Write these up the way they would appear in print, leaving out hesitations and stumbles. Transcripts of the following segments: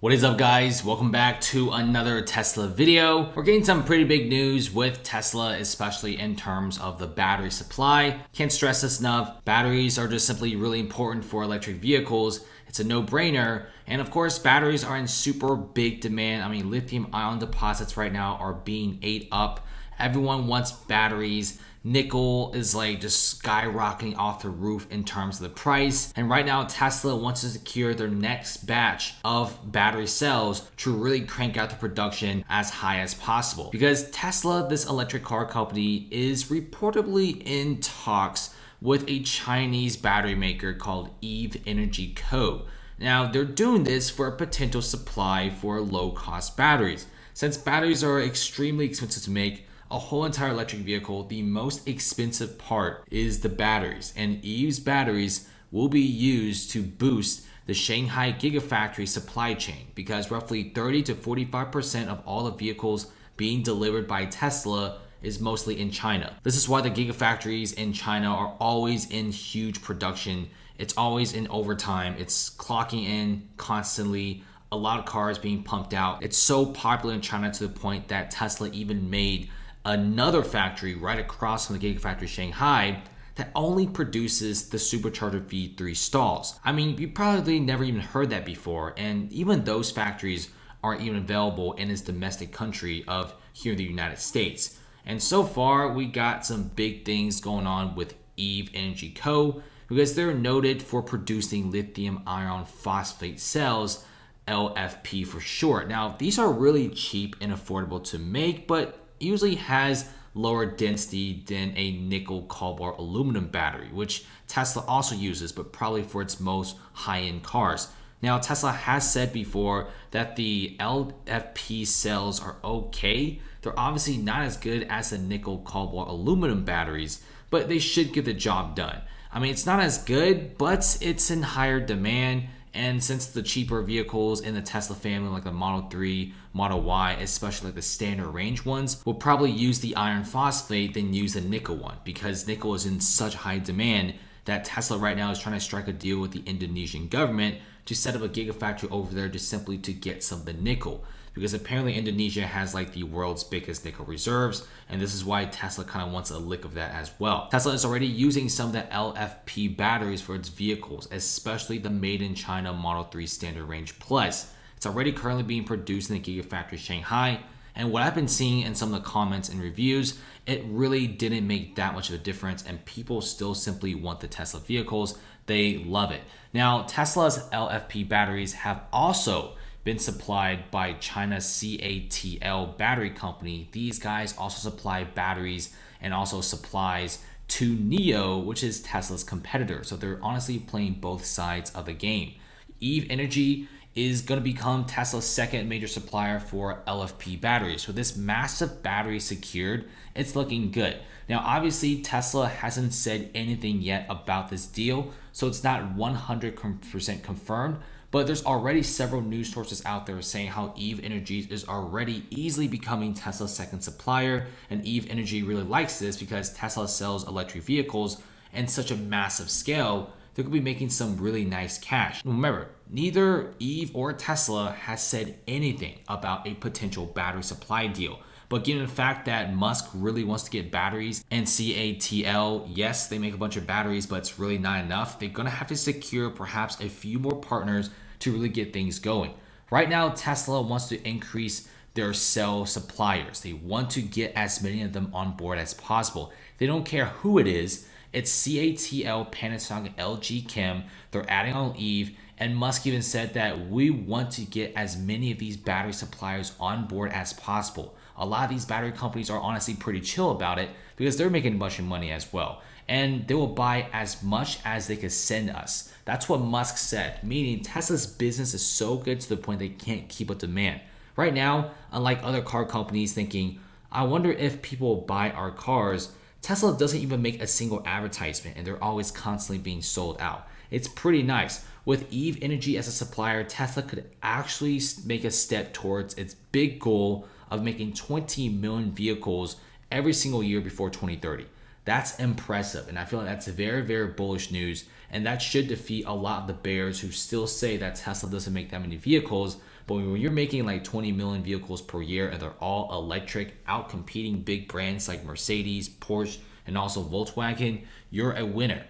What is up, guys? Welcome back to another Tesla video. We're getting some pretty big news with Tesla, especially in terms of the battery supply. Can't stress this enough. Batteries are just simply really important for electric vehicles. It's a no-brainer. And of course, batteries are in super big demand. I mean, lithium ion deposits right now are being ate up. Everyone wants batteries. Nickel is like just skyrocketing off the roof in terms of the price. And right now, Tesla wants to secure their next batch of battery cells to really crank out the production as high as possible. Because Tesla, this electric car company, is reportedly in talks with a Chinese battery maker called Eve Energy Co. Now, they're doing this for a potential supply for low-cost batteries. Since batteries are extremely expensive to make, a whole entire electric vehicle, the most expensive part is the batteries, and Eve's batteries will be used to boost the Shanghai Gigafactory supply chain, because roughly 30 to 45% of all the vehicles being delivered by Tesla is mostly in China. This is why the Gigafactories in China are always in huge production. It's always in overtime. It's clocking in constantly. A lot of cars being pumped out. It's so popular in China to the point that Tesla even made another factory right across from the Gigafactory Shanghai that only produces the supercharger V3 stalls. I mean, you probably never even heard that before, and even those factories aren't even available in its domestic country of here in the United States. And so far, we got some big things going on with Eve Energy Co. because they're noted for producing lithium iron phosphate cells, LFP for short. Now, these are really cheap and affordable to make, but usually has lower density than a nickel cobalt aluminum battery, which Tesla also uses, but probably for its most high-end cars. Now, Tesla has said before that the LFP cells are okay. They're obviously not as good as the nickel cobalt aluminum batteries, but they should get the job done. I mean, it's not as good, but it's in higher demand. And since the cheaper vehicles in the Tesla family, like the Model 3, Model Y, especially like the standard range ones, will probably use the iron phosphate than use the nickel one, because nickel is in such high demand that Tesla right now is trying to strike a deal with the Indonesian government to set up a gigafactory over there just simply to get some of the nickel. Because apparently Indonesia has like the world's biggest nickel reserves, and this is why Tesla kind of wants a lick of that as well. Tesla is already using some of the LFP batteries for its vehicles, especially the made in China Model 3 Standard Range Plus. It's already currently being produced in the Gigafactory Shanghai, and what I've been seeing in some of the comments and reviews, it really didn't make that much of a difference, and people still simply want the Tesla vehicles. They love it. Now, Tesla's LFP batteries have also been supplied by China's CATL battery company. These guys also supply batteries and also supplies to NIO, which is Tesla's competitor. So they're honestly playing both sides of the game. Eve Energy is going to become Tesla's second major supplier for LFP batteries. So this massive battery secured, it's looking good. Now, obviously, Tesla hasn't said anything yet about this deal, so it's not 100% confirmed, but there's already several news sources out there saying how Eve Energy is already easily becoming Tesla's second supplier, and Eve Energy really likes this because Tesla sells electric vehicles in such a massive scale. They could be making some really nice cash. Remember, neither Eve or Tesla has said anything about a potential battery supply deal. But given the fact that Musk really wants to get batteries, and CATL, yes, they make a bunch of batteries, but it's really not enough, they're gonna have to secure perhaps a few more partners to really get things going. Right now, Tesla wants to increase their cell suppliers. They want to get as many of them on board as possible. They don't care who it is. It's CATL, Panasonic, LG Chem. They're adding on Eve. And Musk even said that we want to get as many of these battery suppliers on board as possible. A lot of these battery companies are honestly pretty chill about it because they're making a bunch of money as well. And they will buy as much as they could send us. That's what Musk said, meaning Tesla's business is so good to the point they can't keep up demand. Right now, unlike other car companies thinking, I wonder if people will buy our cars, Tesla doesn't even make a single advertisement and they're always constantly being sold out. It's pretty nice. With Eve Energy as a supplier, Tesla could actually make a step towards its big goal of making 20 million vehicles every single year before 2030. That's impressive, and I feel like that's very, very bullish news. And that should defeat a lot of the bears who still say that Tesla doesn't make that many vehicles. But when you're making like 20 million vehicles per year and they're all electric, out competing big brands like Mercedes, Porsche, and also Volkswagen, you're a winner.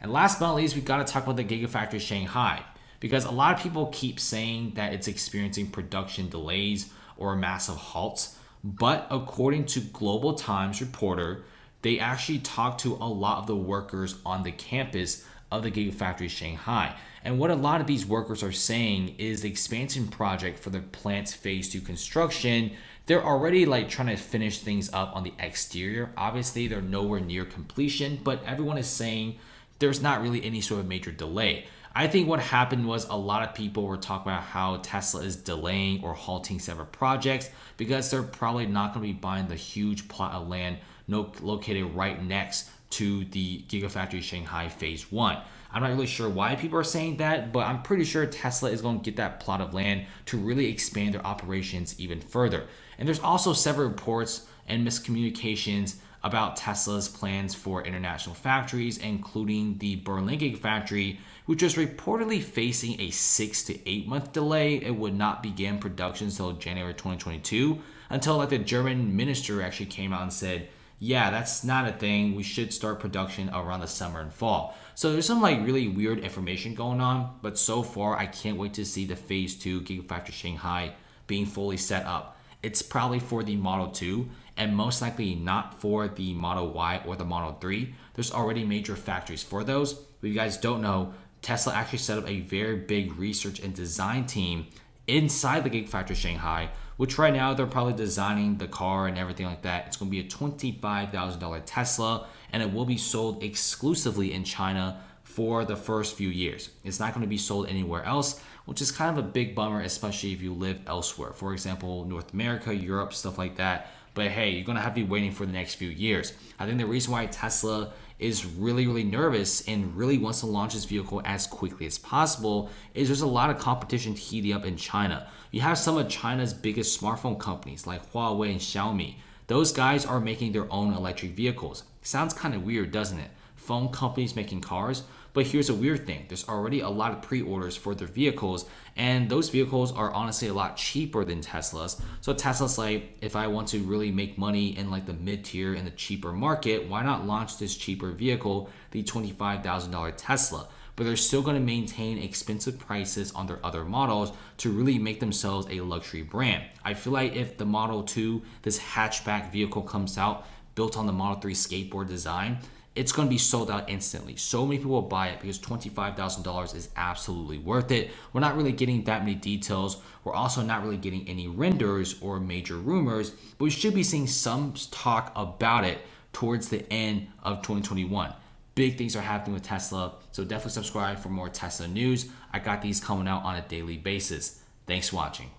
And last but not least, we got to talk about the Gigafactory Shanghai, because a lot of people keep saying that it's experiencing production delays or massive halts. But according to Global Times reporter, they actually talked to a lot of the workers on the campus of the Gigafactory Shanghai. And what a lot of these workers are saying is the expansion project for the plant's phase 2 construction, they're already like trying to finish things up on the exterior. Obviously, they're nowhere near completion, but everyone is saying there's not really any sort of major delay. I think what happened was a lot of people were talking about how Tesla is delaying or halting several projects because they're probably not going to be buying the huge plot of land located right next to the Gigafactory Shanghai phase 1. I'm not really sure why people are saying that, but I'm pretty sure Tesla is going to get that plot of land to really expand their operations even further. And there's also several reports and miscommunications about Tesla's plans for international factories, including the Berlin Gigafactory, which was reportedly facing a 6 to 8 month delay. It would not begin production until January 2022, until like the German minister actually came out and said, yeah, that's not a thing. We should start production around the summer and fall. So there's some like really weird information going on, but so far I can't wait to see the phase 2 Gigafactory Shanghai being fully set up. It's probably for the Model 2 and most likely not for the Model Y or the Model 3. There's already major factories for those. But you guys don't know, Tesla actually set up a very big research and design team inside the Gigafactory Shanghai, which right now they're probably designing the car and everything like that. It's going to be a $25,000 Tesla, and it will be sold exclusively in China for the first few years. It's not going to be sold anywhere else, which is kind of a big bummer, especially if you live elsewhere. For example, North America, Europe, stuff like that. But hey, you're going to have to be waiting for the next few years. I think the reason why Tesla is really nervous and really wants to launch this vehicle as quickly as possible is there's a lot of competition heating up in China. You have some of China's biggest smartphone companies like Huawei and Xiaomi. Those guys are making their own electric vehicles. Sounds kind of weird, doesn't it? Phone companies making cars. But here's a weird thing. There's already a lot of pre-orders for their vehicles, and those vehicles are honestly a lot cheaper than Tesla's. So Tesla's like, if I want to really make money in like the mid-tier and the cheaper market, why not launch this cheaper vehicle, the $25,000 Tesla? But they're still going to maintain expensive prices on their other models to really make themselves a luxury brand. I feel like if the Model 2, this hatchback vehicle comes out built on the Model 3 skateboard design, it's going to be sold out instantly. So many people will buy it because $25,000 is absolutely worth it. We're not really getting that many details. We're also not really getting any renders or major rumors, but we should be seeing some talk about it towards the end of 2021. Big things are happening with Tesla, so definitely subscribe for more Tesla news. I got these coming out on a daily basis. Thanks for watching.